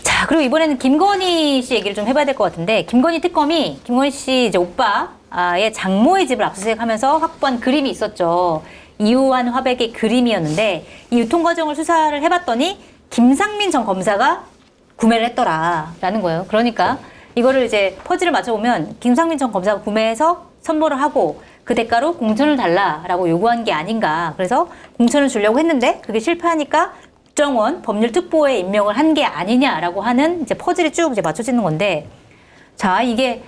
자, 그리고 이번에는 김건희 씨 얘기를 좀 해봐야 될 것 같은데, 김건희 특검이 김건희 씨 이제 오빠의 장모의 집을 압수수색하면서 확보한 그림이 있었죠. 이후한 화백의 그림이었는데, 이 유통 과정을 수사를 해봤더니 김상민 전 검사가 구매를 했더라라는 거예요. 그러니까 이거를 이제 퍼즐을 맞춰보면 김상민 전 검사가 구매해서 선물을 하고 그 대가로 공천을 달라라고 요구한 게 아닌가. 그래서 공천을 주려고 했는데 그게 실패하니까 국정원 법률특보에 임명을 한 게 아니냐라고 하는 이제 퍼즐이 쭉 이제 맞춰지는 건데, 자, 이게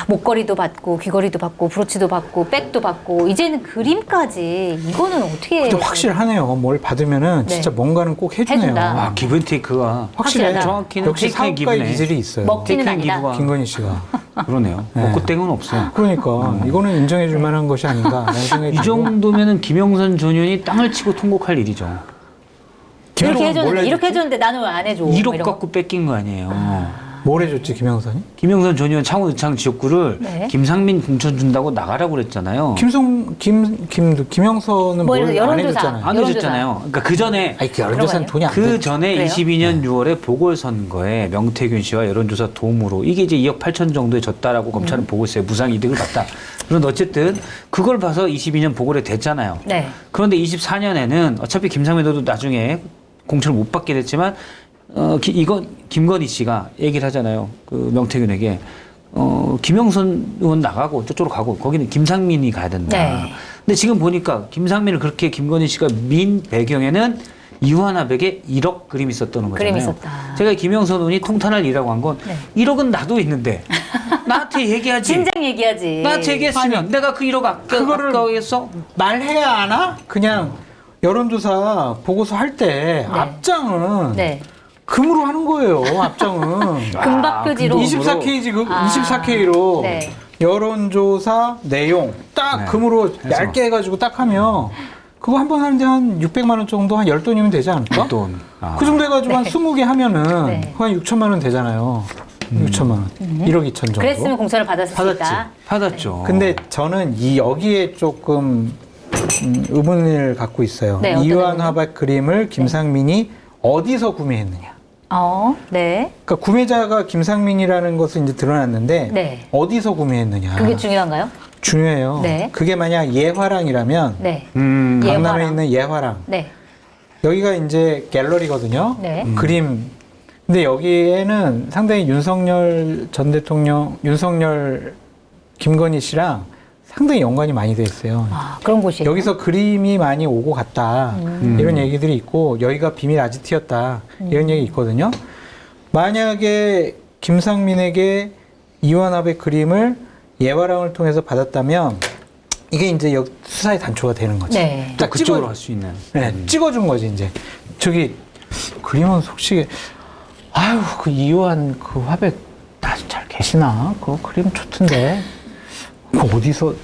목걸이도 받고 귀걸이도 받고 브로치도 받고 백도 받고 이제는 그림까지, 이거는 어떻게? 근데 확실하네요. 뭘 받으면은 네. 진짜 뭔가는 꼭 해주네요. 해준다. 기브앤테이크가 확실해. 확실하다. 정확히는 역시 테이크의 사업가의 기분에. 기질이 있어요. 먹튀는 테이크의 아니다. 기부가 김건희 씨가. 그러네요. 네. 먹고 땡은 없어. 그러니까 이거는 인정해줄 만한 것이 아닌가라는 생각이 이 들고. 정도면은 김영선 전 의원이 땅을 치고 통곡할 일이죠. 이렇게 김영선은 해줬는데, 뭘 이렇게 해줬지? 해줬는데 나는 왜 안 해줘? 1억 이런 거. 갖고 뺏긴 거 아니에요. 뭘 해줬지 김영선이? 김영선 전 의원 창원 의창 지역구를 네. 김상민 공천 준다고 나가라고 그랬잖아요. 김영선은 뭐 뭘 안 여론조사. 해줬잖아요. 안 해줬잖아요. 그러니까 그 전에 아니 그 여론조사는 돈이 안 그 돼. 전에 그래요? 22년 6월에 보궐선거에 명태균 씨와 여론조사 도움으로 이게 이제 2억 8천 정도에 졌다라고 검찰은 보고 있어요. 무상 이득을 봤다. 그런데 어쨌든 그걸 봐서 22년 보궐에 됐잖아요. 네. 그런데 24년에는 어차피 김상민도 나중에 공천을 못 받게 됐지만 이건 김건희 씨가 얘기를 하잖아요. 그 명태균에게 김영선 의원 나가고 저쪽으로 가고 거기는 김상민이 가야 된다. 네. 근데 지금 보니까 김상민을 그렇게 김건희 씨가 민 배경에는 이완화백에 1억 그림이 있었다는 거잖아요. 그림이 있었다. 제가 김영선 의원이 통탄할 일이라고 한 건 네. 1억은 나도 있는데 나한테 얘기하지. 진작 얘기하지. 나한테 얘기했으면 내가 그 1억 그거를 아까워했어? 말해야 하나? 그냥 여론조사 보고서 할 때 앞장은 네. 금으로 하는 거예요. 앞장은. 금박 표지로. 24K지, 아. 24K로 네. 여론조사 내용 딱 네. 금으로 해서. 얇게 해가지고 딱 하면 그거 한 번 하는데 한 600만 원 정도, 한 10돈이면 되지 않을까? 돈. 아. 그 정도 해가지고 한 20개 하면은 네. 한 6천만 원 되잖아요. 6천만 원. 1억 2천 정도. 그랬으면 공천을 받았을 수 받았지. 있다. 받았죠. 근데 저는 여기에 조금 의문을 갖고 있어요. 네, 어떤 이완화백 그림을 김상민이 어디서 구매했느냐. 네. 그러니까 구매자가 김상민이라는 것은 이제 드러났는데 네. 어디서 구매했느냐. 그게 중요한가요? 중요해요. 네. 그게 만약 예화랑이라면 네. 강남에 예화랑. 있는 예화랑 네. 여기가 이제 갤러리거든요. 네. 그림. 근데 여기에는 상당히 윤석열 전 대통령, 윤석열, 김건희 씨랑 상당히 연관이 많이 돼 있어요. 그런 곳이에요. 여기서 그림이 많이 오고 갔다. 이런 얘기들이 있고 여기가 비밀 아지트였다. 이런 얘기 있거든요. 만약에 김상민에게 이완화백 그림을 예화랑을 통해서 받았다면 이게 이제 수사의 단초가 되는 거지. 네. 또 딱 그쪽으로 갈 수 있는. 네, 찍어준 거지 이제. 저기 그림은 솔직히 아유 그 이완 그 화백 아직 잘 계시나? 그 그림 좋던데. 그 어디서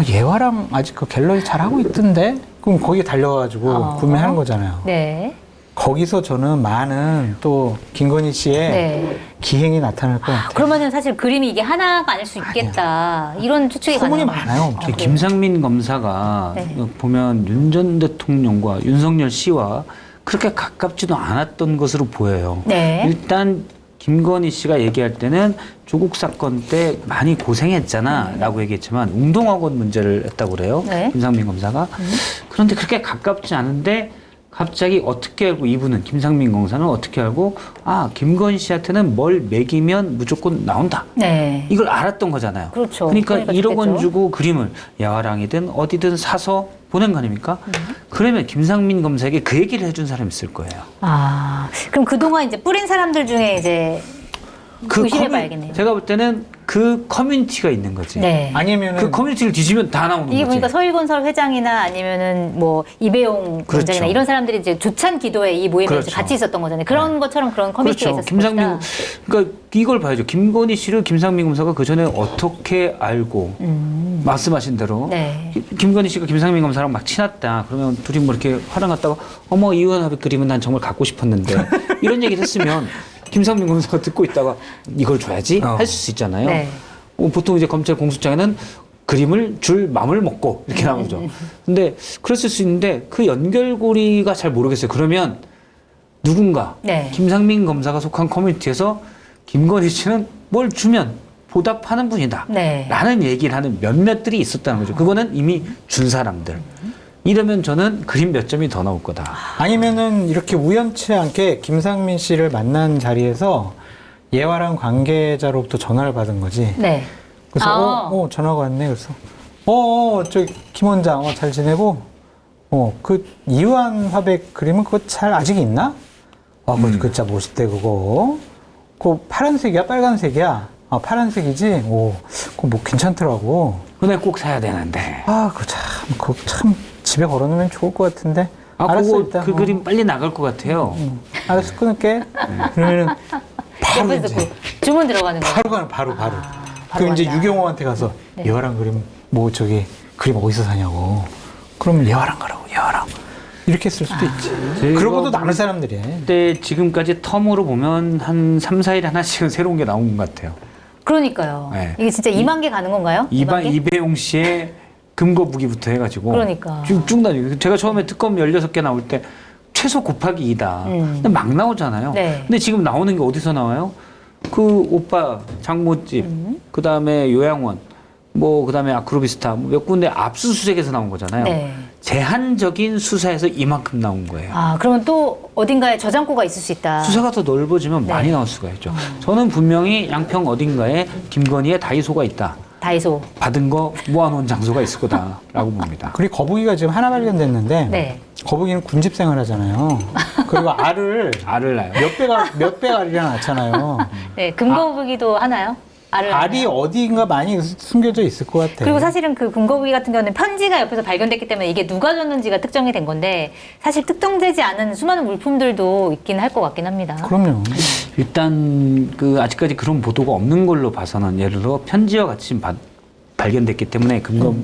예화랑 아직 그 갤러리 잘 하고 있던데. 그럼 거기 달려가지고 구매하는 거잖아요. 네. 거기서 저는 많은 또 김건희 씨의 네. 기행이 나타날 것 같아요. 그러면은 사실 그림이 이게 하나가 아닐 수 있겠다. 이런 추측이 소문이 가능해요. 많아요. 엄청. 그래요? 김상민 검사가 네. 보면 윤 전 대통령과 윤석열 씨와 그렇게 가깝지도 않았던 것으로 보여요. 네. 일단 김건희 씨가 얘기할 때는 조국 사건 때 많이 고생했잖아라고 얘기했지만 웅동학원 문제를 했다고 그래요. 네. 김상민 검사가. 그런데 그렇게 가깝지 않은데 갑자기 어떻게 알고 이분은 김상민 검사는 어떻게 알고 김건희 씨한테는 뭘 먹이면 무조건 나온다. 네. 이걸 알았던 거잖아요. 그렇죠. 그러니까 그러니까 1억 원 좋겠죠. 주고 그림을 야화랑이든 어디든 사서 보낸 거 아닙니까? 그러면 김상민 검사에게 그 얘기를 해준 사람이 있을 거예요. 그럼 그동안 이제 뿌린 사람들 중에 이제 의심해 봐야겠네요. 제가 볼 때는 그 커뮤니티가 있는 거지. 네. 아니면은 그 커뮤니티를 뒤지면 다 나오는 이게 거지. 보니까 서희건설 회장이나 아니면은 뭐 이배용 그렇죠. 원장이나 이런 사람들이 이제 조찬 기도에 이 모임에 그렇죠. 이제 같이 있었던 거잖아요. 그런 것처럼 그런 커뮤니티가 그렇죠. 있었을 김상민, 것이다. 그러니까 이걸 봐야죠. 김건희 씨를 김상민 검사가 그 전에 어떻게 알고 말씀하신 대로 네. 김건희 씨가 김상민 검사랑 막 친했다. 그러면 둘이 뭐 이렇게 화랑 갔다가 어머 이완화백 그림은 난 정말 갖고 싶었는데 이런 얘기를 했으면 김상민 검사가 듣고 있다가 이걸 줘야지 할 수 있잖아요. 네. 보통 이제 검찰 공소장에는 그림을 줄 맘을 먹고 이렇게 나오죠. 근데 그랬을 수 있는데 그 연결고리가 잘 모르겠어요. 그러면 누군가 네. 김상민 검사가 속한 커뮤니티에서 김건희 씨는 뭘 주면 보답하는 분이다. 네. 라는 얘기를 하는 몇몇들이 있었다는 거죠. 그거는 이미 준 사람들. 이러면 저는 그림 몇 점이 더 나올 거다. 아니면은 이렇게 우연치 않게 김상민 씨를 만난 자리에서 예화랑 관계자로부터 전화를 받은 거지. 네. 그래서 전화가 왔네. 그래서 저 김 원장 잘 지내고 그 이완 화백 그림은 그거 잘 아직 있나? 그거 진짜 멋있대 그거. 그거 파란색이야 빨간색이야? 파란색이지. 그거 뭐 괜찮더라고. 근데 꼭 사야 되는데. 그거 참 집에 걸어놓으면 좋을 것 같은데. 알았어 그거 일단. 그 그림 빨리 나갈 것 같아요. 알았어 끊을게. 그러면은 바로 옆에서 이제 그 주문 들어가는 거예요. 바로 가는 바로. 바로 그럼 이제 간다. 유경호한테 가서 네. 예화랑 그림 뭐 저기 그림 어디서 사냐고. 그러면 예화랑 가라고 예화랑 이렇게 했을 수도 있지. 제가 그러고도 남을 사람들이야. 근데 지금까지 텀으로 보면 한 3, 4일에 하나씩은 새로운 게 나온 것 같아요. 그러니까요. 네. 이게 진짜 2만 개 가는 건가요? 2만 개? 이배용 씨의 금고 무기부터 해가지고. 그러니까. 쭉 다니고. 제가 처음에 특검 16개 나올 때 최소 곱하기 2다. 근데 막 나오잖아요. 네. 근데 지금 나오는 게 어디서 나와요? 그 오빠 장모집, 그 다음에 요양원, 그 다음에 아크로비스타, 몇 군데 압수수색에서 나온 거잖아요. 네. 제한적인 수사에서 이만큼 나온 거예요. 그러면 또 어딘가에 저장고가 있을 수 있다. 수사가 더 넓어지면 네. 많이 나올 수가 있죠. 저는 분명히 양평 어딘가에 김건희의 다이소가 있다. 다이소. 받은 거 모아놓은 장소가 있을 거다라고 봅니다. 그리고 거북이가 지금 하나 발견됐는데 네. 거북이는 군집 생활하잖아요. 그리고 알을 알을 낳아요. 몇 배가 알이나 낳잖아요. 네. 금거북이도 하나요? 알을 알이 낳나요? 어디인가 많이 숨겨져 있을 것 같아. 그리고 사실은 그 금거북이 같은 경우는 편지가 옆에서 발견됐기 때문에 이게 누가 줬는지가 특정이 된 건데 사실 특정되지 않은 수많은 물품들도 있긴 할 것 같긴 합니다. 그럼요. 일단 그 아직까지 그런 보도가 없는 걸로 봐서는 예를 들어 편지와 같이 발견됐기 때문에 금거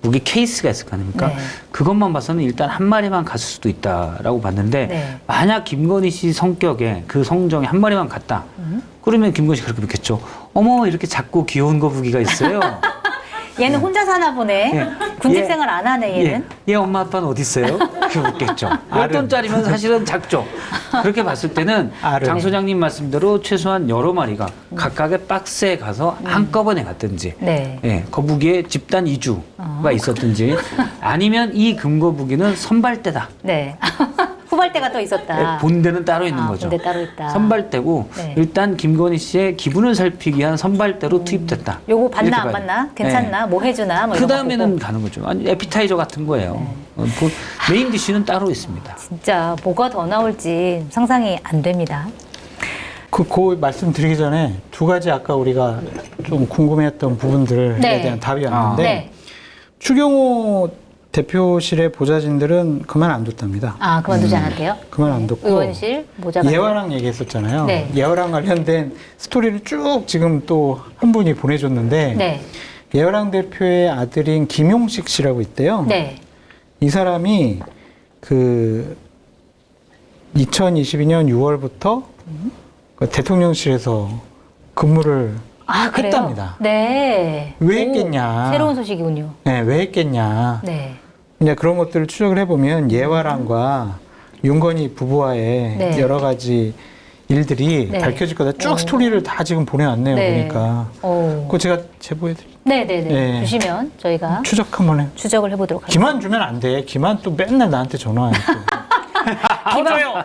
무기 케이스가 있을 거 아닙니까? 네. 그것만 봐서는 일단 한 마리만 갔을 수도 있다라고 봤는데 네. 만약 김건희 씨 성격에 그 성정에 한 마리만 갔다. 그러면 김건희 씨 그렇게 묻겠죠. 어머 이렇게 작고 귀여운 거북이가 있어요. 얘는 혼자 사나 보네. 예. 군집 예. 생활 안 하네 얘는. 얘 엄마 아빠는 어디 있어요? 그렇게 묻겠죠. 몇 돈짜리면 사실은 작죠. 그렇게 봤을 때는 알은. 장 소장님 말씀대로 최소한 여러 마리가 각각의 박스에 가서 한꺼번에 갔든지 네. 예, 거북이의 집단 이주가 있었든지 아니면 이 금거북이는 선발대다. 네. 후발대가 또 있었다. 예, 본대는 따로 있는 거죠. 본대 따로 있다. 선발대고 네. 일단 김건희 씨의 기분을 살피기 위한 선발대로 투입됐다. 요거 받나 이렇게 안 봐요. 받나? 괜찮나? 뭐 해주나? 뭐 그 이런 거 다음에는 보고. 가는 거죠. 아니 에피타이저 같은 거예요. 메인 디쉬는 따로 있습니다. 진짜 뭐가 더 나올지 상상이 안 됩니다. 그 말씀드리기 전에 두 가지 아까 우리가 좀 궁금해했던 부분들에 네. 대한 답이 왔는데 네. 추경호 대표실의 보좌진들은 그만 안 뒀답니다. 그만두지 않았대요? 그만 안 뒀고 의원실 모자가. 예화랑 얘기했었잖아요. 네. 예화랑 관련된 스토리를 쭉 지금 또 한 분이 보내줬는데 네. 예화랑 대표의 아들인 김용식 씨라고 있대요. 네. 이 사람이 그 2022년 6월부터 그 대통령실에서 근무를 그래요? 했답니다. 네. 왜 했겠냐? 새로운 소식이군요. 네, 왜 했겠냐? 네. 그냥 그런 것들을 추적을 해보면 예화랑과 윤건희 부부와의 네. 여러 가지 일들이 네. 밝혀질 거다. 쭉 스토리를 다 지금 보내왔네요. 네. 보니까. 그거 제가 제보해드릴게요. 네네네. 네. 주시면 저희가 추적 한번 해. 추적을 해보도록 하겠습니다. 기만 주면 안 돼. 기만 또 맨날 나한테 전화해. 기만요.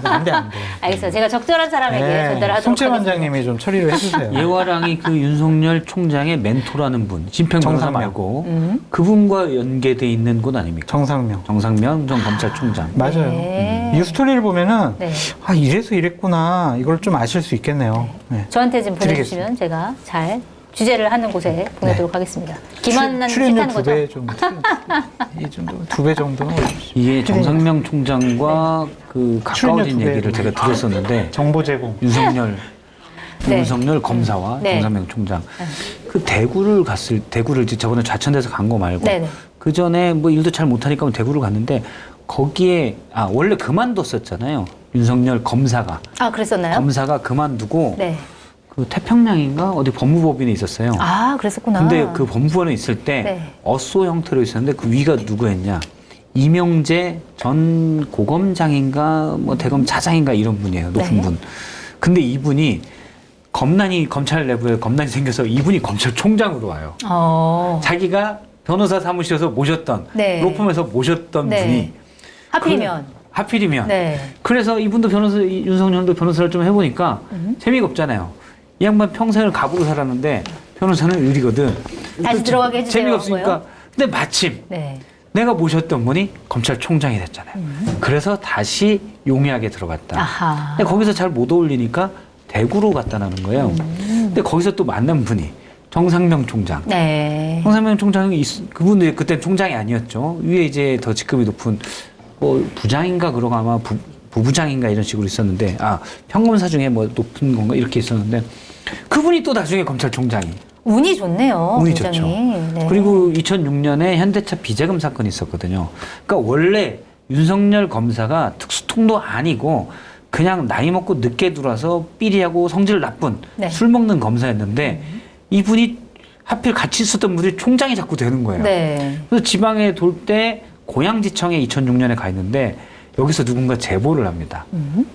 안 돼, 안 돼. 알겠어요. 제가 적절한 사람에게 전달을 하도록 송채 하겠습니다. 원장님이 좀 처리를 해주세요. 예화랑이 그 윤석열 총장의 멘토라는 분, 진평 변호사 정상명. 말고 그분과 연계돼 있는 곳 아닙니까? 정상명. 정상명 전 검찰총장. 맞아요. 네. 이 스토리를 보면은 네. 이래서 이랬구나. 이걸 좀 아실 수 있겠네요. 네. 저한테 좀 보내주시면 제가 잘 취재를 하는 곳에 보내도록 하겠습니다. 기만난 출연료 싫다는 거죠? 2배 좀. 이 정도, 2배 정도. 이게 정상명 총장과 그 가까워진 출연료 얘기를 2배. 제가 들었었는데 정보 제공. 윤석열 네. 윤석열 검사와 네. 정상명 총장 그 대구를 이제 저번에 좌천돼서 간 거 말고 네네. 그 전에 뭐 일도 잘 못하니까 대구를 갔는데 거기에 원래 그만뒀었잖아요. 윤석열 검사가 그랬었나요? 검사가 그만두고 네. 그 태평양인가 어디 법무법인에 있었어요. 그랬었구나. 근데 그 법무부원에 있을 때 네. 어쏘 형태로 있었는데 그 위가 누구였냐? 이명재 전 고검장인가 뭐 대검 차장인가 이런 분이에요. 높은 네. 분. 근데 이분이 검찰 내부에 검난이 생겨서 이분이 검찰총장으로 와요. 자기가 변호사 사무실에서 모셨던 네. 로펌에서 모셨던 네. 분이 하필이면. 하필이면 네. 그래서 이분도 윤석열도 변호사를 좀 해보니까 재미가 없잖아요. 이 양반 평생을 갑으로 살았는데 변호사는 의리거든. 다시 들어가게 해주세요. 재미가 없으니까. 하고요. 근데 마침 네. 내가 모셨던 분이 검찰총장이 됐잖아요. 그래서 다시 용의하게 들어갔다. 아하. 근데 거기서 잘 못 어울리니까 대구로 갔다라는 거예요. 근데 거기서 또 만난 분이 정상명 총장. 네. 정상명 총장이 그분이 그때 총장이 아니었죠. 위에 이제 더 직급이 높은 뭐 부장인가 그러고 아마 부부장인가 이런 식으로 있었는데 평검사 중에 뭐 높은 건가 이렇게 있었는데 그분이 또 나중에 검찰총장이. 운이 좋네요. 운이 굉장히. 좋죠. 네. 그리고 2006년에 현대차 비자금 사건이 있었거든요. 그러니까 원래 윤석열 검사가 특수통도 아니고 그냥 나이 먹고 늦게 들어와서 삐리하고 성질 나쁜 네. 술 먹는 검사였는데 이분이 하필 같이 있었던 분이 총장이 자꾸 되는 거예요. 네. 그래서 지방에 돌 때 고양지청에 2006년에 가 있는데 여기서 누군가 제보를 합니다.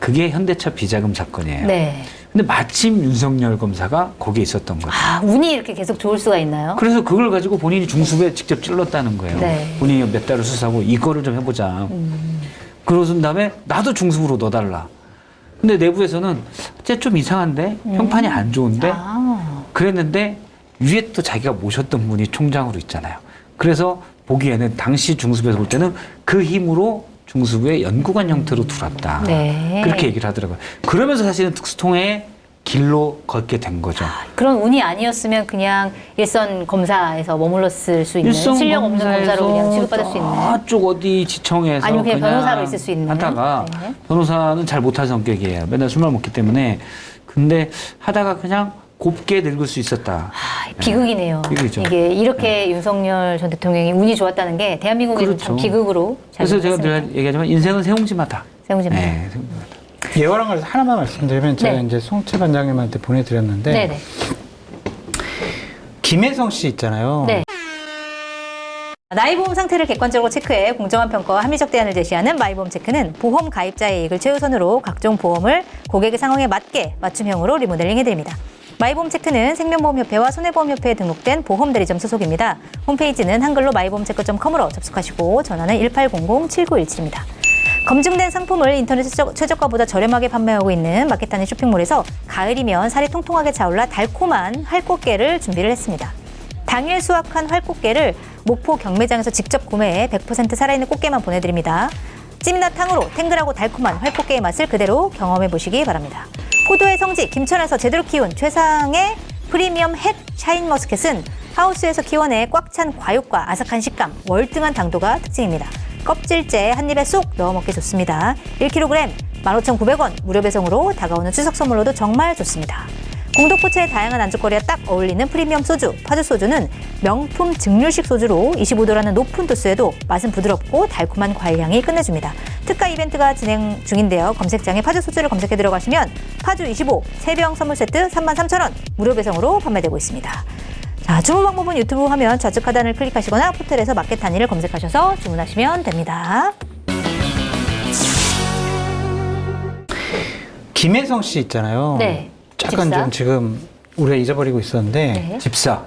그게 현대차 비자금 사건이에요. 네. 근데 마침 윤석열 검사가 거기에 있었던 거죠. 운이 이렇게 계속 좋을 수가 있나요? 그래서 그걸 가지고 본인이 중수부에 직접 찔렀다는 거예요. 네. 본인이 몇 달을 수사하고 이거를 좀 해보자. 그러던 다음에 나도 중수부로 넣어달라. 근데 내부에서는 쟤 좀 이상한데? 평판이 안 좋은데? 그랬는데 위에 또 자기가 모셨던 분이 총장으로 있잖아요. 그래서 보기에는 당시 중수부에서 볼 때는 그 힘으로 중수부의 연구관 형태로 들어왔다. 네. 그렇게 얘기를 하더라고요. 그러면서 사실은 특수통의 길로 걷게 된 거죠. 그런 운이 아니었으면 그냥 일선 검사에서 머물렀을 수 있는 일선 실력 없는 검사로 그냥 취급받을 수 있는. 저쪽 어디 지청에서 아니면 그냥 변호사로 있을 수 있는. 하다가 네. 변호사는 잘 못할 성격이에요. 맨날 술만 먹기 때문에. 근데 하다가 그냥 곱게 늙을 수 있었다. 비극이네요. 비극이죠. 이게 이렇게 윤석열 전 대통령이 운이 좋았다는 게 대한민국에는 참 그렇죠. 비극으로 그래서 제가 작용했습니다. 늘 얘기하지만 인생은 세옹지마다. 세웅지입니다. 네, 세옹지마다. 예화란 걸 하나만 말씀드리면 제가 네. 이제 송채 반장님한테 보내드렸는데 네네. 김혜성 씨 있잖아요. 네. 나이보험 상태를 객관적으로 체크해 공정한 평가와 합리적 대안을 제시하는 마이보험 체크는 보험 가입자의 이익을 최우선으로 각종 보험을 고객의 상황에 맞게 맞춤형으로 리모델링해드립니다. 마이보험 체크는 생명보험협회와 손해보험협회에 등록된 보험대리점 소속입니다. 홈페이지는 한글로 마이보험체크.com으로 접속하시고 전화는 1800-7917입니다. 검증된 상품을 인터넷 최저가보다 저렴하게 판매하고 있는 마켓단의 쇼핑몰에서 가을이면 살이 통통하게 차올라 달콤한 활꽃게를 준비를 했습니다. 당일 수확한 활꽃게를 목포 경매장에서 직접 구매해 100% 살아있는 꽃게만 보내드립니다. 찜이나 탕으로 탱글하고 달콤한 활꽃게의 맛을 그대로 경험해 보시기 바랍니다. 포도의 성지 김천에서 제대로 키운 최상의 프리미엄 햇 샤인머스켓은 하우스에서 키워내 꽉 찬 과육과 아삭한 식감, 월등한 당도가 특징입니다. 껍질째 한 입에 쏙 넣어 먹기 좋습니다. 1kg 15,900원 무료 배송으로 다가오는 추석 선물로도 정말 좋습니다. 공덕포차의 다양한 안주거리와 딱 어울리는 프리미엄 소주, 파주 소주는 명품 증류식 소주로 25도라는 높은 도수에도 맛은 부드럽고 달콤한 과일향이 끝내줍니다. 특가 이벤트가 진행 중인데요. 검색창에 파주 소주를 검색해 들어가시면 파주 25 3병 선물 세트 33,000원 무료 배송으로 판매되고 있습니다. 자, 주문 방법은 유튜브 화면 좌측 하단을 클릭하시거나 포털에서 마켓 단위를 검색하셔서 주문하시면 됩니다. 김혜성 씨 있잖아요. 네. 약간 집사? 좀 지금 우리가 잊어버리고 있었는데 네. 집사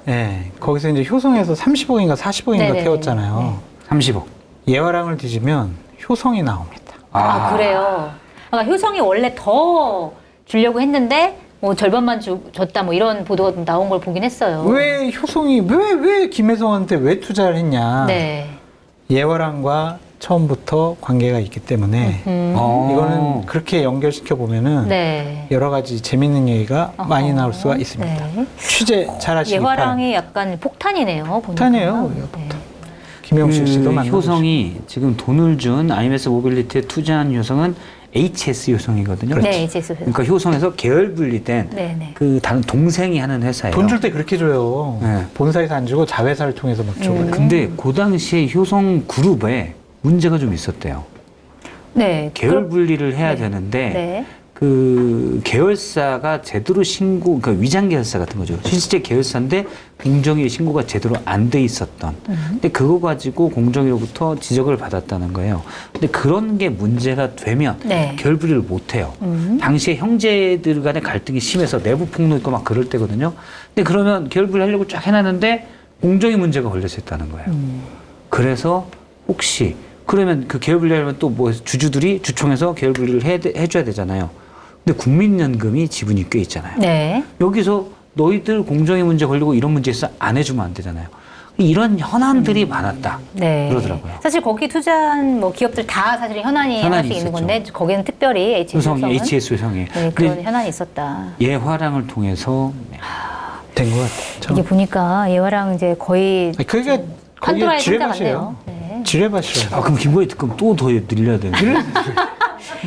거기서 이제 효성에서 30억인가 40억인가 네네네. 태웠잖아요. 30억. 예화랑을 뒤지면 효성이 나옵니다. 그래요. 그러니까 효성이 원래 더 주려고 했는데 뭐 절반만 줬다 뭐 이런 보도가 나온 걸 보긴 했어요. 왜 효성이 왜 김혜성한테 왜 투자를 했냐? 네. 예화랑과 처음부터 관계가 있기 때문에 이거는 그렇게 연결시켜 보면은 네. 여러 가지 재밌는 얘기가 많이 나올 수가 있습니다. 네. 취재 잘하시기 바랍니다. 예화랑이 약간 폭탄이네요. 보니까. 폭탄이에요. 네. 김영식 씨도 만나고 효성이 지금 돈을 준 IMS 모빌리티에 투자한 효성은 HS 효성이거든요. 네, HS. 그러니까 효성에서 계열 분리된 네네. 그 다른 동생이 하는 회사예요. 돈 줄 때 그렇게 줘요. 네. 본사에서 안 주고 자회사를 통해서 막 줘요. 근데 그 당시에 효성 그룹에 문제가 좀 있었대요. 네. 계열 분리를 해야 네. 되는데 네. 그 계열사가 제대로 신고, 그러니까 위장 계열사 같은 거죠. 실제 계열사인데 공정위 신고가 제대로 안 돼 있었던. 근데 그거 가지고 공정위로부터 지적을 받았다는 거예요. 근데 그런 게 문제가 되면 네. 계열 분리를 못 해요. 당시에 형제들 간의 갈등이 심해서 내부 폭로 있고 막 그럴 때거든요. 근데 그러면 계열 분리하려고 쫙 해놨는데 공정위 문제가 걸렸었다는 거예요. 그래서 혹시 그러면 그 계열 분리하려면 또 뭐 주주들이 주총에서 계열 분리를 해줘야 되잖아요. 근데 국민연금이 지분이 꽤 있잖아요. 네. 여기서 너희들 공정위 문제 걸리고 이런 문제 있어 안 해주면 안 되잖아요. 이런 현안들이 많았다. 네. 그러더라고요. 사실 거기 투자한 뭐 기업들 다 사실 현안이 현안이 하나씩 있는 있었죠. 건데 거기는 특별히 HS 효성에 네, 그런 현안이 있었다. 예화랑을 통해서 된 것 같아요. 이게 보니까 예화랑 이제 거의 그게 거기에 판도라의 상자 지뢰밭이에요. 같네요. 네. 지뢰밭이라고. 아 그럼 김건희 특검 또 더 늘려야 되는데.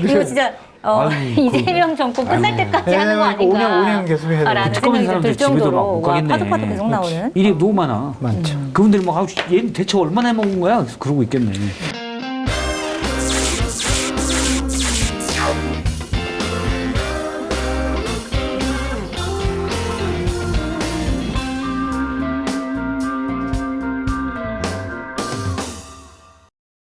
이거 진짜 아유, 이재명 정권 끝날 때까지 하는 거 네, 아닌가? 5년 계속 해야 돼요. 라는 특검인 생각이 들 사람들 집에도 정도로 막못 와, 가겠네. 파도 계속 나오는. 일이 너무 많아. 많죠. 그분들이 막 얘는 대체 얼마나 해먹은 거야? 그러고 있겠네.